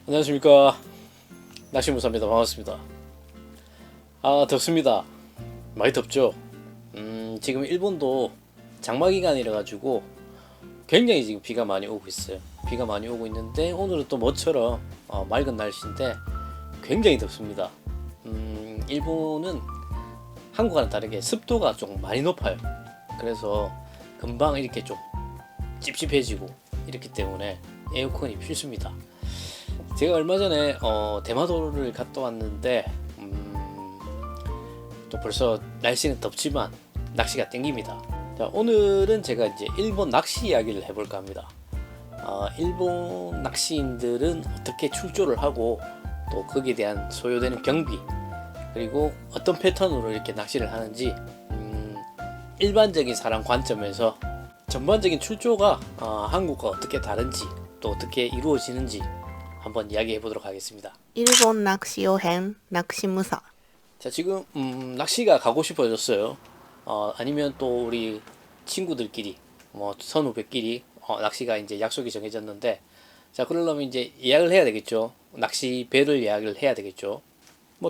안녕하십니까, 낚시무사입니다. 반갑습니다. 덥습니다. 많이 덥죠. 지금 일본도 장마기간이라 가지고 굉장히 지금 비가 많이 오고 있어요. 비가 많이 오고 있는데 오늘은 또 모처럼 맑은 날씨인데 굉장히 덥습니다. 일본은 한국과는 다르게 습도가 좀 많이 높아요. 그래서 금방 이렇게 좀 찝찝해지고 이렇기 때문에 에어컨이 필수입니다. 제가 얼마 전에 대마도를 갔다 왔는데 또 벌써 날씨는 덥지만 낚시가 땡깁니다. 자, 오늘은 제가 이제 일본 낚시 이야기를 해볼까 합니다. 일본 낚시인들은 어떻게 출조를 하고 또 거기에 대한 소요되는 경비, 그리고 어떤 패턴으로 이렇게 낚시를 하는지, 일반적인 사람 관점에서 전반적인 출조가 한국과 어떻게 다른지, 또 어떻게 이루어지는지 한번 이야기해 보도록 하겠습니다. 일본 낚시 여행 낚시무사. 자, 지금 낚시가 가고 싶어졌어요. 아니면 또 우리 친구들끼리, 선후배끼리 낚시가 이제 약속이 정해졌는데, 자, 그러려면 이제 예약을 해야 되겠죠. 낚시 배를 예약을 해야 되겠죠.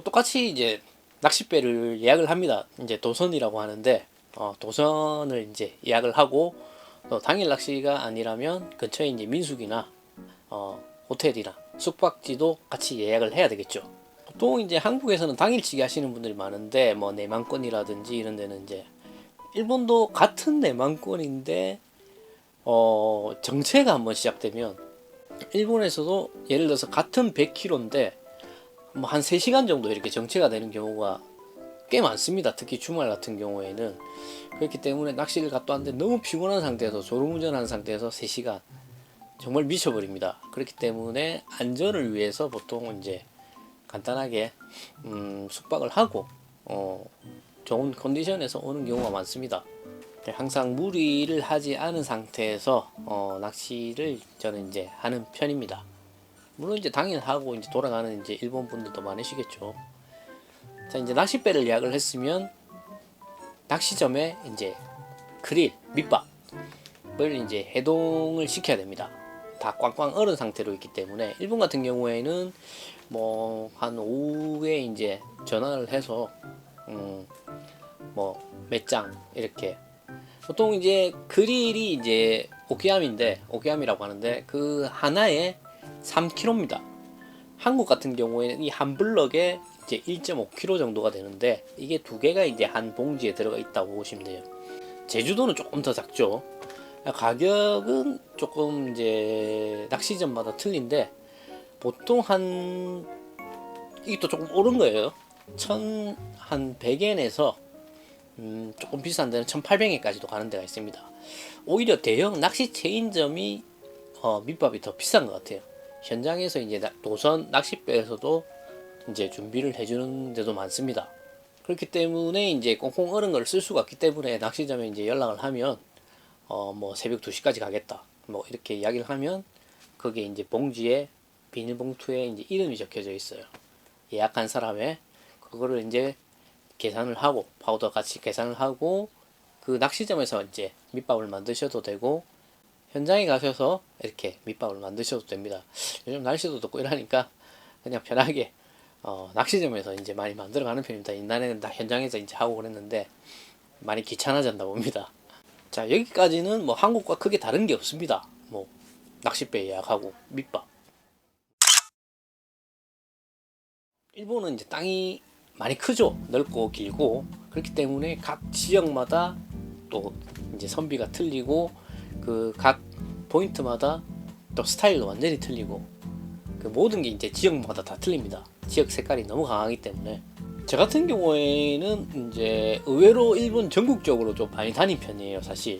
똑같이 이제 낚싯배를 예약을 합니다. 이제 도선이라고 하는데, 도선을 이제 예약을 하고, 또 당일 낚시가 아니라면 근처에 이제 민숙이나 호텔이나 숙박지도 같이 예약을 해야 되겠죠. 보통 이제 한국에서는 당일치기 하시는 분들이 많은데, 내만권이라든지 이런 데는 이제, 일본도 같은 내만권인데 정체가 한번 시작되면, 일본에서도 예를 들어서 같은 100km인데 한 3시간 정도 이렇게 정체가 되는 경우가 꽤 많습니다. 특히 주말 같은 경우에는. 그렇기 때문에 낚시를 갔다 왔는데 너무 피곤한 상태에서, 졸음운전한 상태에서 3시간 정말 미쳐버립니다. 그렇기 때문에 안전을 위해서 보통 이제 간단하게 숙박을 하고 좋은 컨디션에서 오는 경우가 많습니다. 항상 무리를 하지 않은 상태에서 낚시를 저는 이제 하는 편입니다. 물론 이제 당일 하고 이제 돌아가는 이제 일본 분들도 많으시겠죠. 자, 이제 낚싯배를 예약을 했으면 낚시점에 이제 그릴, 밑밥을 이제 해동을 시켜야 됩니다. 다 꽝꽝 얼은 상태로 있기 때문에, 일본 같은 경우에는 한 오후에 이제 전화를 해서 몇 장 이렇게, 보통 이제 그릴이 이제 오키암이라고 하는데 그 하나에 3kg입니다. 한국 같은 경우에는 이 한 블럭에 이제 1.5kg 정도가 되는데, 이게 두 개가 이제 한 봉지에 들어가 있다고 보시면 돼요. 제주도는 조금 더 작죠. 가격은 조금 이제 낚시점마다 틀린데, 보통 이게 또 조금 오른 거예요. 1,100엔에서 조금 비싼 데는 1,800엔까지도 가는 데가 있습니다. 오히려 대형 낚시 체인점이 밑밥이 더 비싼 것 같아요. 현장에서 이제 도선 낚싯배에서도 이제 준비를 해주는 데도 많습니다. 그렇기 때문에 이제 꽁꽁 얼은 걸 쓸 수가 없기 때문에, 낚시점에 이제 연락을 하면 새벽 2시까지 가겠다 이렇게 이야기를 하면, 거기에 이제 봉지에, 비닐봉투에 이제 이름이 적혀져 있어요. 예약한 사람의. 그거를 이제 계산을 하고, 파우더 같이 계산을 하고, 그 낚시점에서 이제 밑밥을 만드셔도 되고, 현장에 가셔서 이렇게 밑밥을 만드셔도 됩니다. 요즘 날씨도 덥고 이러니까 그냥 편하게 낚시점에서 이제 많이 만들어가는 편입니다. 옛날에는 다 현장에서 이제 하고 그랬는데 많이 귀찮아졌나 봅니다. 자, 여기까지는 한국과 크게 다른 게 없습니다. 낚싯배 예약하고 밑밥. 일본은 이제 땅이 많이 크죠. 넓고 길고. 그렇기 때문에 각 지역마다 또 이제 선비가 틀리고, 그 각 포인트마다 또 스타일도 완전히 틀리고, 그 모든 게 이제 지역마다 다 틀립니다. 지역 색깔이 너무 강하기 때문에. 저 같은 경우에는 이제 의외로 일본 전국적으로 좀 많이 다닌 편이에요, 사실.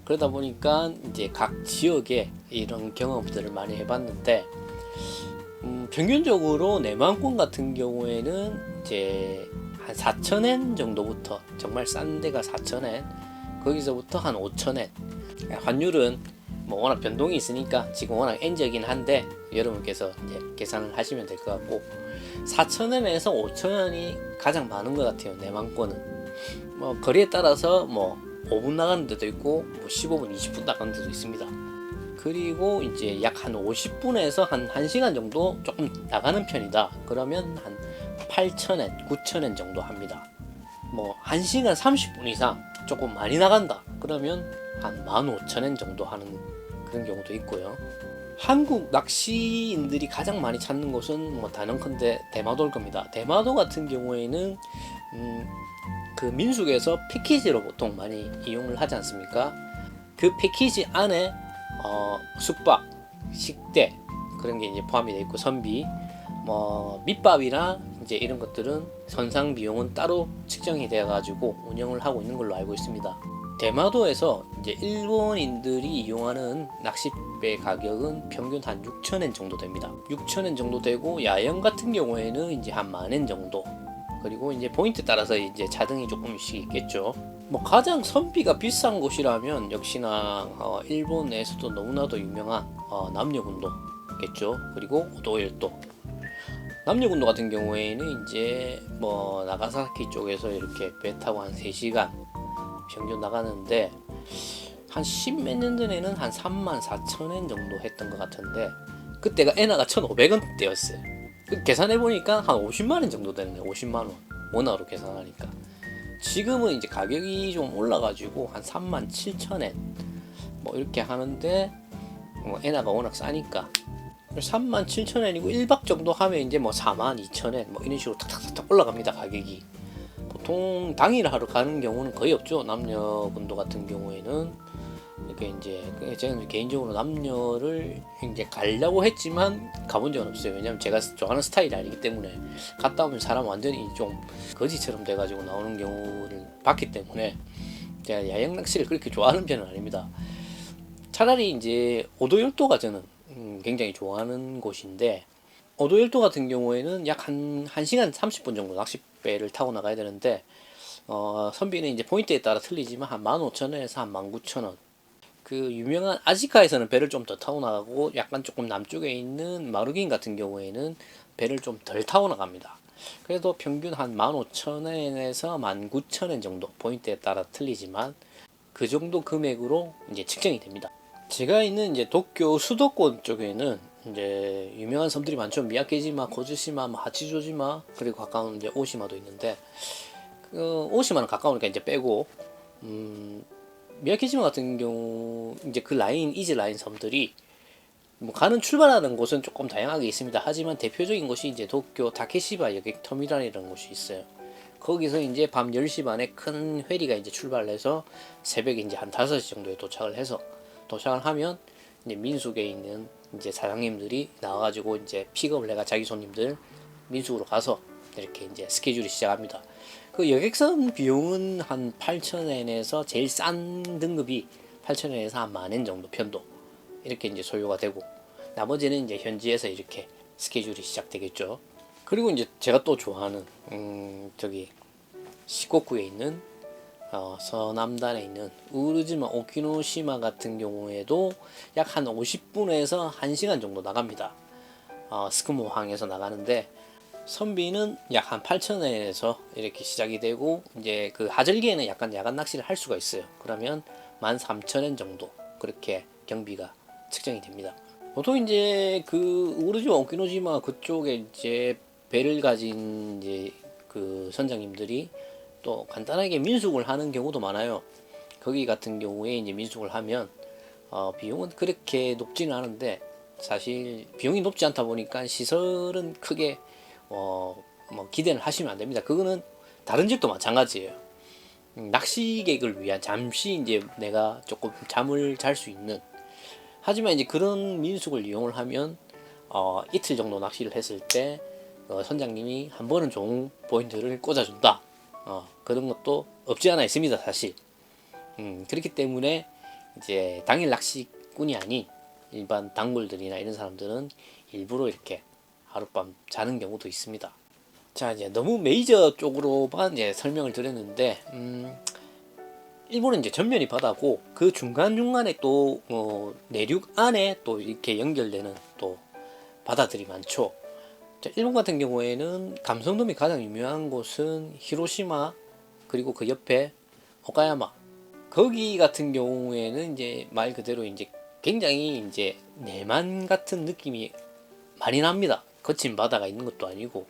그러다 보니까 이제 각 지역에 이런 경험들을 많이 해봤는데, 평균적으로 내만권 같은 경우에는 이제 한 4,000엔 정도부터, 정말 싼 데가 4,000엔, 거기서부터 한 5,000엔. 환율은 뭐 워낙 변동이 있으니까 지금 워낙 N적이긴 한데 여러분께서 이제 계산을 하시면 될 것 같고 4,000엔에서 5,000엔이 가장 많은 것 같아요. 내망권은. 뭐 거리에 따라서 뭐 5분 나가는 데도 있고 뭐 15분, 20분 나가는 데도 있습니다. 그리고 이제 약 한 50분에서 한 1시간 정도 조금 나가는 편이다. 그러면 한 8,000엔, 9,000엔 정도 합니다. 뭐 1시간 30분 이상 조금 많이 나간다. 그러면 한 15,000엔 정도 하는 그런 경우도 있고요. 한국 낚시인들이 가장 많이 찾는 곳은 뭐 단언컨대 대마도일 겁니다. 대마도 같은 경우에는 그 민속에서 패키지로 보통 많이 이용을 하지 않습니까? 그 패키지 안에 숙박, 식대 그런 게 이제 포함이 되어 있고 선비, 뭐 밑밥이나 이제 이런 것들은 선상 비용은 따로 측정이 되어 가지고 운영을 하고 있는 걸로 알고 있습니다. 대마도에서 이제 일본인들이 이용하는 낚싯배 가격은 평균 한 6,000엔 정도 됩니다. 6,000엔 정도 되고 야영 같은 경우에는 이제 한 10,000엔 정도. 그리고 이제 포인트 따라서 이제 차등이 조금씩 있겠죠. 뭐 가장 선비가 비싼 곳이라면 역시나 일본에서도 너무나도 유명한 남녀군도겠죠. 그리고 오도일도. 남녀군도 같은 경우에는 이제 뭐 나가사키 쪽에서 이렇게 배 타고 한 3시간 평균 나가는데 한 10몇 년 전에는 한 34,000엔 정도 했던 것 같은데 그때가 엔화가 1,500원대였어요. 계산해보니까 한 50만원 정도 되네요. 50만원 원화로 계산하니까. 지금은 이제 가격이 좀 올라가지고 한 37,000엔 뭐 이렇게 하는데 뭐 엔화가 워낙 싸니까 37,000엔이고 1박 정도 하면 이제 뭐 42,000엔 뭐 이런 식으로 탁탁탁 올라갑니다. 가격이. 보통 당일 하러 가는 경우는 거의 없죠. 남녀분도 같은 경우에는 이렇게 이제 저는 개인적으로 남녀를 이제 가려고 했지만 가본 적은 없어요. 왜냐면 제가 좋아하는 스타일이 아니기 때문에 갔다 오면 사람 완전히 좀 거지처럼 돼가지고 나오는 경우를 봤기 때문에 제가 야영 낚시를 그렇게 좋아하는 편은 아닙니다. 차라리 이제 오도열도가 저는 굉장히 좋아하는 곳인데 오도열도 같은 경우에는 약 한 1시간 30분 정도 낚싯배를 타고 나가야 되는데 선비는 이제 포인트에 따라 틀리지만 한 15,000원에서 한 19,000원. 그 유명한 아지카에서는 배를 좀 더 타고 나가고 약간 조금 남쪽에 있는 마루긴 같은 경우에는 배를 좀 덜 타고 나갑니다. 그래도 평균 한 15,000엔에서 19,000엔 정도 포인트에 따라 틀리지만 그 정도 금액으로 이제 측정이 됩니다. 제가 있는 이제 도쿄 수도권 쪽에는 이제 유명한 섬들이 많죠. 미야케지마, 고즈시마, 하치조지마 그리고 가까운 이제 오시마도 있는데 오시마는 가까우니까 이제 빼고 미야케지마 같은 경우 이제 그 라인 이즈 라인 섬들이 뭐 가는 출발하는 곳은 조금 다양하게 있습니다. 하지만 대표적인 곳이 이제 도쿄 다케시바 여객 터미널이라는 곳이 있어요. 거기서 이제 밤 10시 반에 큰 회리가 이제 출발을 해서 새벽에 이제 한 5시 정도에 도착을 해서 도착을 하면 이제 민속에 있는 이제 사장님들이 나와가지고 이제 픽업을 해가 자기 손님들 민속으로 가서 이렇게 이제 스케줄이 시작합니다. 그 여객선 비용은 한 8,000엔에서 제일 싼 등급이 8,000엔에서 한 10,000엔 정도 편도 이렇게 이제 소요가 되고 나머지는 이제 현지에서 이렇게 스케줄이 시작되겠죠. 그리고 이제 제가 또 좋아하는 저기 시코쿠에 있는 서남단에 있는 우르지마 오키노시마 같은 경우에도 약 한 50분에서 1시간 정도 나갑니다. 스쿠모항에서 나가는데 선비는 약 한 8,000엔에서 이렇게 시작이 되고 이제 그 하절기에는 약간 야간 낚시를 할 수가 있어요. 그러면 13,000엔 정도 그렇게 경비가 측정이 됩니다. 보통 이제 그 우르지마 오키노시마 그쪽에 이제 배를 가진 이제 그 선장님들이 또 간단하게 민숙을 하는 경우도 많아요. 거기 같은 경우에 이제 민숙을 하면 비용은 그렇게 높지는 않은데 사실 비용이 높지 않다 보니까 시설은 크게 뭐 기대를 하시면 안 됩니다. 그거는 다른 집도 마찬가지예요. 낚시객을 위한 잠시 이제 내가 조금 잠을 잘 수 있는 하지만 이제 그런 민숙을 이용을 하면 이틀 정도 낚시를 했을 때 선장님이 한 번은 좋은 포인트를 꽂아준다. 그런 것도 없지 않아 있습니다, 사실. 그렇기 때문에 이제 당일 낚시꾼이 아닌 일반 단골들이나 이런 사람들은 일부러 이렇게 하룻밤 자는 경우도 있습니다. 자, 이제 너무 메이저 쪽으로만 이제 설명을 드렸는데, 일본은 이제 전면이 바다고 그 중간중간에 또 내륙 안에 또 이렇게 연결되는 또 바다들이 많죠. 자, 일본 같은 경우에는 감성돔이 가장 유명한 곳은 히로시마, 그리고 그 옆에 오카야마. 거기 같은 경우에는 이제 말 그대로 이제 굉장히 이제 내만 같은 느낌이 많이 납니다. 거친 바다가 있는 것도 아니고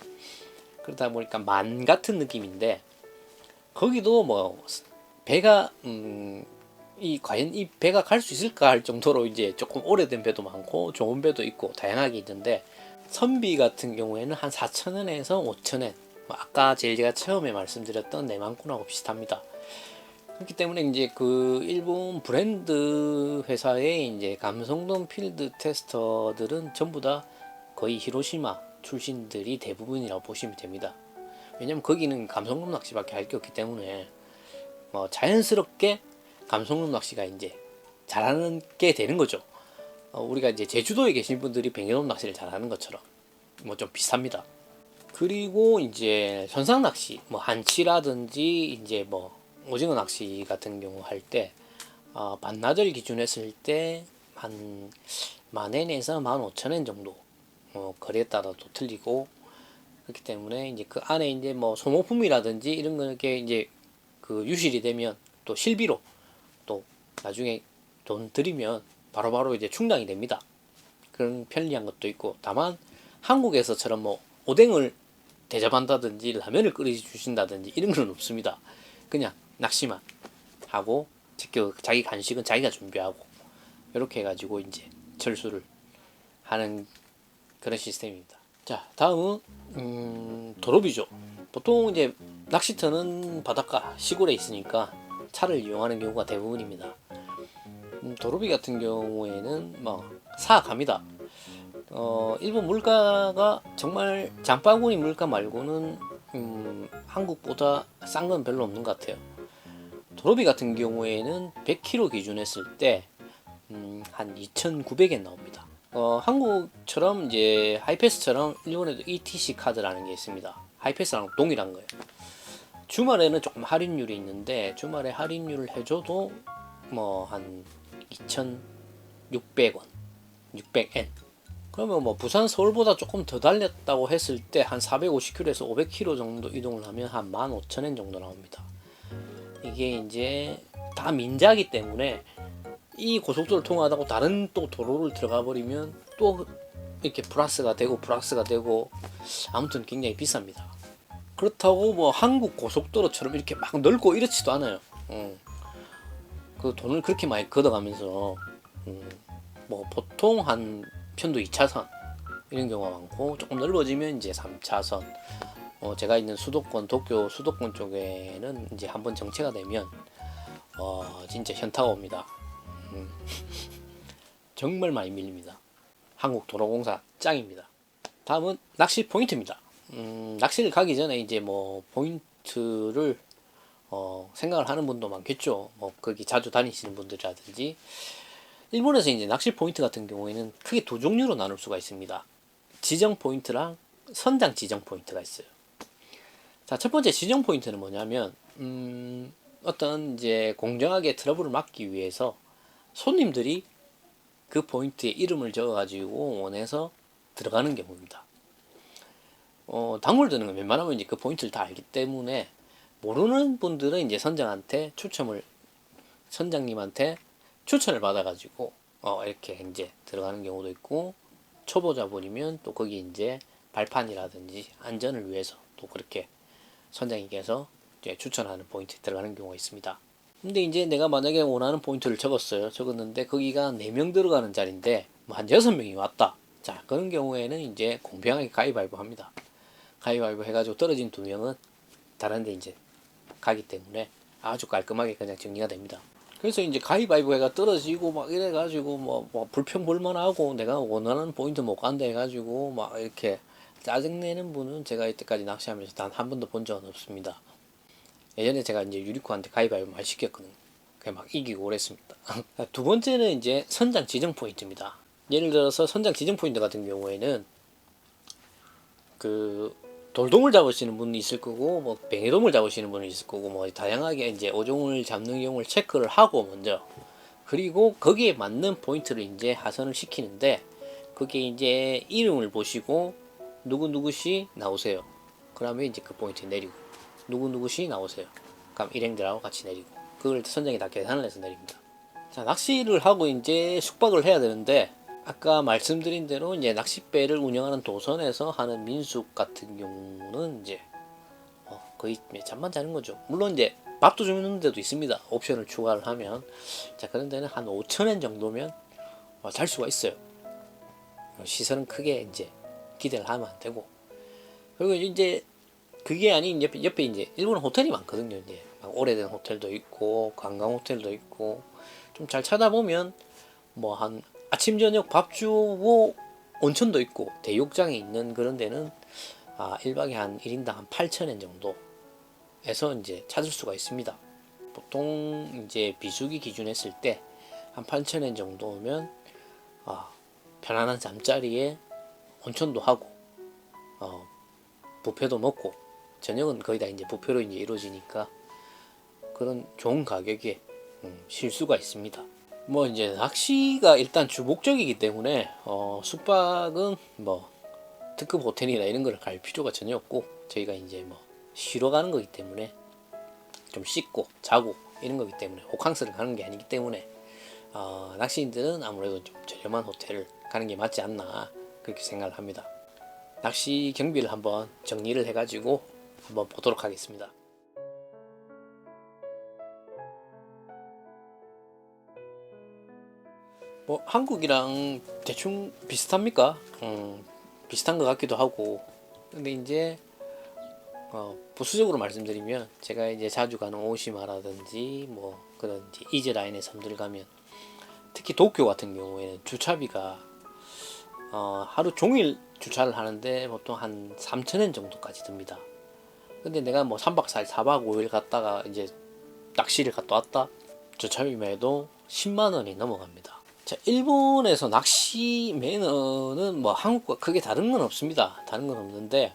그러다 보니까 만 같은 느낌인데, 거기도 뭐 배가 과연 이 배가 갈 수 있을까 할 정도로 이제 조금 오래된 배도 많고 좋은 배도 있고 다양하게 있는데, 선비 같은 경우에는 한 4,000원에서 5,000원, 아까 제가 처음에 말씀드렸던 내만꾼하고 비슷합니다. 그렇기 때문에 이제 그 일본 브랜드 회사의 이제 감성돔 필드 테스터들은 전부 다 거의 히로시마 출신들이 대부분이라고 보시면 됩니다. 왜냐면 거기는 감성돔 낚시밖에 할 게 없기 때문에 자연스럽게 감성돔 낚시가 이제 잘하는 게 되는 거죠. 우리가 이제 제주도에 계신 분들이 뱅에돔 낚시를 잘하는 것처럼 좀 비슷합니다. 그리고 이제 선상 낚시, 한치라든지 이제 오징어 낚시 같은 경우 할 때 반나절 기준 했을 때 한 10,000엔에서 15,000엔 정도, 거리에 따라 또 틀리고, 그렇기 때문에 이제 그 안에 이제 소모품이라든지 이런 거 이렇게 이제 그 유실이 되면 또 실비로 또 나중에 돈 들이면 바로바로 이제 충당이 됩니다. 그런 편리한 것도 있고, 다만 한국에서처럼 오뎅을 대접한다든지 라면을 끓여 주신다든지 이런 건 없습니다. 그냥 낚시만 하고 자기 간식은 자기가 준비하고 이렇게 해가지고 이제 철수를 하는 그런 시스템입니다. 자, 다음은 도로비죠. 보통 이제 낚시터는 바닷가 시골에 있으니까 차를 이용하는 경우가 대부분입니다. 도로비 같은 경우에는 사악합니다. 일본 물가가 정말 장바구니 물가 말고는 한국보다 싼 건 별로 없는 것 같아요. 도로비 같은 경우에는 100kg 기준 했을 때 한 2,900엔 나옵니다. 한국처럼 이제 하이패스처럼 일본에도 ETC 카드라는 게 있습니다. 하이패스랑 동일한 거예요. 주말에는 조금 할인율이 있는데, 주말에 할인율을 해줘도 한 2,600원, 600엔. 그러면 부산 서울보다 조금 더 달렸다고 했을 때 한 450km에서 500km 정도 이동을 하면 한 15,000엔 정도 나옵니다. 이게 이제 다 민자기 때문에 이 고속도로를 통하다고 다른 또 도로를 들어가 버리면 또 이렇게 플러스가 되고 아무튼 굉장히 비쌉니다. 그렇다고 한국 고속도로처럼 이렇게 막 넓고 이렇지도 않아요. 그 돈을 그렇게 많이 걷어가면서 보통 한 편도 2차선 이런 경우가 많고, 조금 넓어지면 이제 3차선. 제가 있는 수도권, 도쿄 수도권 쪽에는 이제 한번 정체가 되면 진짜 현타가 옵니다. 정말 많이 밀립니다. 한국도로공사 짱입니다. 다음은 낚시 포인트입니다. 낚시를 가기 전에 이제 포인트를 생각을 하는 분도 많겠죠. 거기 자주 다니시는 분들이라든지. 일본에서 이제 낚시 포인트 같은 경우에는 크게 두 종류로 나눌 수가 있습니다. 지정 포인트랑 선장 지정 포인트가 있어요. 자, 첫 번째 지정 포인트는 뭐냐면, 어떤 이제 공정하게 트러블을 막기 위해서 손님들이 그 포인트에 이름을 적어가지고 원해서 들어가는 경우입니다. 단골들은 웬만하면 이제 그 포인트를 다 알기 때문에, 모르는 분들은 이제 선장님한테 추천을 받아가지고 이렇게 이제 들어가는 경우도 있고, 초보자분이면 또 거기 이제 발판이라든지 안전을 위해서 또 그렇게 선장님께서 이제 추천하는 포인트에 들어가는 경우가 있습니다. 근데 이제 내가 만약에 원하는 포인트를 적었는데 거기가 4명 들어가는 자리인데 한 6명이 왔다. 자, 그런 경우에는 이제 공평하게 가위바위보 합니다. 가위바위보 해가지고 떨어진 2명은 다른 데 이제 가기 때문에 아주 깔끔하게 그냥 정리가 됩니다. 그래서 이제 가위바위보 해가 떨어지고 이래가지고 불평불만하고 내가 원하는 포인트 못 간다 해가지고 이렇게 짜증내는 분은 제가 이때까지 낚시하면서 단 한 번도 본 적은 없습니다. 예전에 제가 이제 유리코한테 가위바위보 많이 시켰거든요. 그냥 이기고 그랬습니다. 두 번째는 이제 선장 지정 포인트입니다. 예를 들어서 선장 지정 포인트 같은 경우에는 돌돔을 잡으시는 분이 있을 거고 뭐 뱅에돔을 잡으시는 분이 있을 거고 뭐 다양하게 이제 어종을 잡는 경우를 체크를 하고 먼저 그리고 거기에 맞는 포인트를 이제 하선을 시키는데 그게 이제 이름을 보시고 누구누구시 나오세요. 그러면 이제 그 포인트 내리고 누구누구시 나오세요. 그럼 일행들하고 같이 내리고 그걸 선장이 다 계산을 해서 내립니다. 자, 낚시를 하고 이제 숙박을 해야 되는데 아까 말씀드린 대로 이제 낚싯배를 운영하는 도선에서 하는 민숙 같은 경우는 이제 거의 잠만 자는 거죠. 물론 이제 밥도 주는 데도 있습니다. 옵션을 추가를 하면. 자, 그런 데는 한 5,000원 정도면 잘 수가 있어요. 시설은 크게 이제 기대를 하면 안 되고. 그리고 이제 그게 아닌 옆에 이제 일본 호텔이 많거든요. 이제 막 오래된 호텔도 있고 관광 호텔도 있고 좀 잘 찾아보면 뭐 한 아침 저녁 밥 주고 온천도 있고 대욕장에 있는 그런 데는 1박에 한 1인당 한 8,000원 정도에서 이제 찾을 수가 있습니다. 보통 이제 비수기 기준했을 때 한 8,000원 정도면 편안한 잠자리에 온천도 하고 뷔페도 먹고 저녁은 거의 다 이제 뷔페로 이제 이루어지니까 그런 좋은 가격에 쉴 수가 있습니다. 뭐 이제 낚시가 일단 주 목적이기 때문에 숙박은 뭐 특급 호텔이나 이런 걸 갈 필요가 전혀 없고 저희가 이제 뭐 쉬러 가는 거기 때문에 좀 씻고 자고 이런 거기 때문에 호캉스를 가는 게 아니기 때문에 낚시인들은 아무래도 좀 저렴한 호텔을 가는 게 맞지 않나 그렇게 생각을 합니다. 낚시 경비를 한번 정리를 해가지고 한번 보도록 하겠습니다. 뭐 한국이랑 대충 비슷합니까? 비슷한 것 같기도 하고 근데 이제 부수적으로 말씀드리면 제가 이제 자주 가는 오시마라든지 뭐 그런 이제 이제 라인의 섬들 가면 특히 도쿄 같은 경우에는 주차비가 하루 종일 주차를 하는데 보통 한 3,000원 정도까지 듭니다. 근데 내가 뭐 3박 4일 4박 5일 갔다가 이제 낚시를 갔다 왔다 주차비만 해도 10만 원이 넘어갑니다. 자, 일본에서 낚시 매너는 뭐 한국과 크게 다른 건 없습니다. 다른 건 없는데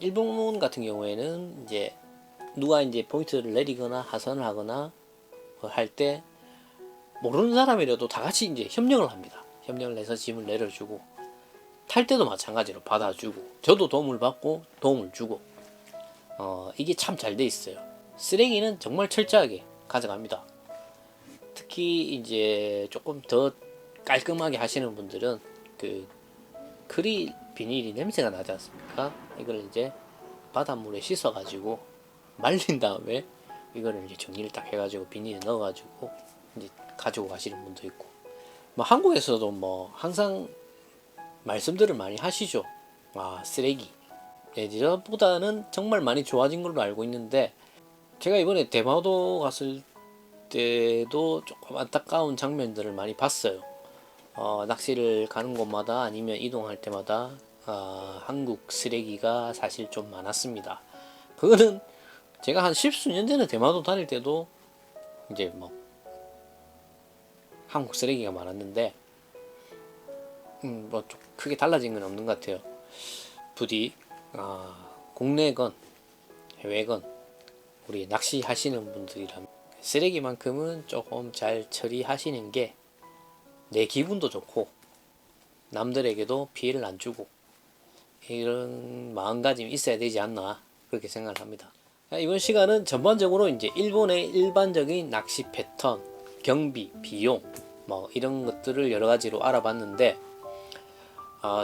일본 같은 경우에는 이제 누가 이제 포인트를 내리거나 하선을 하거나 할 때 모르는 사람이라도 다 같이 이제 협력을 합니다. 협력을 해서 짐을 내려주고 탈 때도 마찬가지로 받아주고 저도 도움을 받고 도움을 주고 이게 참 잘 돼 있어요. 쓰레기는 정말 철저하게 가져갑니다. 특히 이제 조금 더 깔끔하게 하시는 분들은 그 크릴 비닐이 냄새가 나지 않습니까? 이걸 이제 바닷물에 씻어 가지고 말린 다음에 이거를 이제 정리를 딱 해가지고 비닐에 넣어 가지고 이제 가지고 가시는 분도 있고 뭐 한국에서도 뭐 항상 말씀들을 많이 하시죠. 쓰레기 예전보다는 정말 많이 좋아진 걸로 알고 있는데 제가 이번에 대마도 갔을 때도 조금 안타까운 장면들을 많이 봤어요. 낚시를 가는 곳마다 아니면 이동할 때마다 한국 쓰레기가 사실 좀 많았습니다. 그거는 제가 한 십수년 전에 대마도 다닐 때도 이제 뭐 한국 쓰레기가 많았는데 뭐 좀 크게 달라진 건 없는 것 같아요. 부디 국내건 해외건 우리 낚시 하시는 분들이라면 쓰레기만큼은 조금 잘 처리하시는 게 내 기분도 좋고 남들에게도 피해를 안 주고 이런 마음가짐이 있어야 되지 않나 그렇게 생각을 합니다. 이번 시간은 전반적으로 이제 일본의 일반적인 낚시 패턴, 경비, 비용 뭐 이런 것들을 여러 가지로 알아봤는데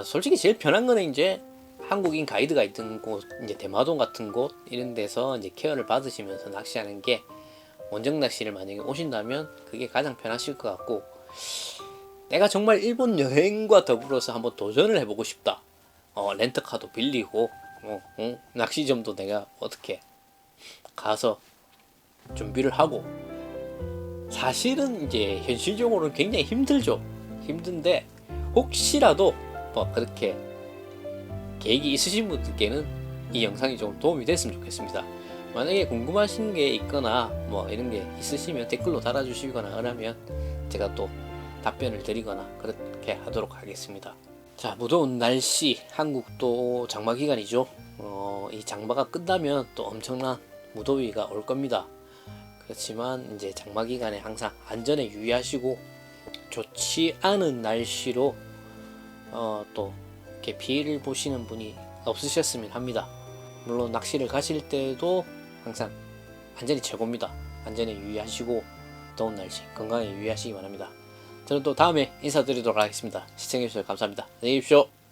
솔직히 제일 편한 거는 이제 한국인 가이드가 있던 곳, 이제 대마도 같은 곳 이런 데서 이제 케어를 받으시면서 낚시하는 게 원정 낚시를 만약에 오신다면 그게 가장 편하실 것 같고 내가 정말 일본 여행과 더불어서 한번 도전을 해보고 싶다. 렌터카도 빌리고 낚시점도 내가 어떻게 가서 준비를 하고 사실은 이제 현실적으로는 굉장히 힘들죠. 힘든데 혹시라도 뭐 그렇게 계획이 있으신 분들께는 이 영상이 좀 도움이 됐으면 좋겠습니다. 만약에 궁금하신 게 있거나 뭐 이런 게 있으시면 댓글로 달아주시거나 하면 제가 또 답변을 드리거나 그렇게 하도록 하겠습니다. 자, 무더운 날씨, 한국도 장마 기간이죠. 이 장마가 끝나면 또 엄청난 무더위가 올 겁니다. 그렇지만 이제 장마 기간에 항상 안전에 유의하시고 좋지 않은 날씨로 또 이렇게 피해를 보시는 분이 없으셨으면 합니다. 물론 낚시를 가실 때도 항상 안전이 최고입니다. 안전에 유의하시고 더운 날씨 건강에 유의하시기 바랍니다. 저는 또 다음에 인사드리도록 하겠습니다. 시청해주셔서 감사합니다. 안녕히 계십시오.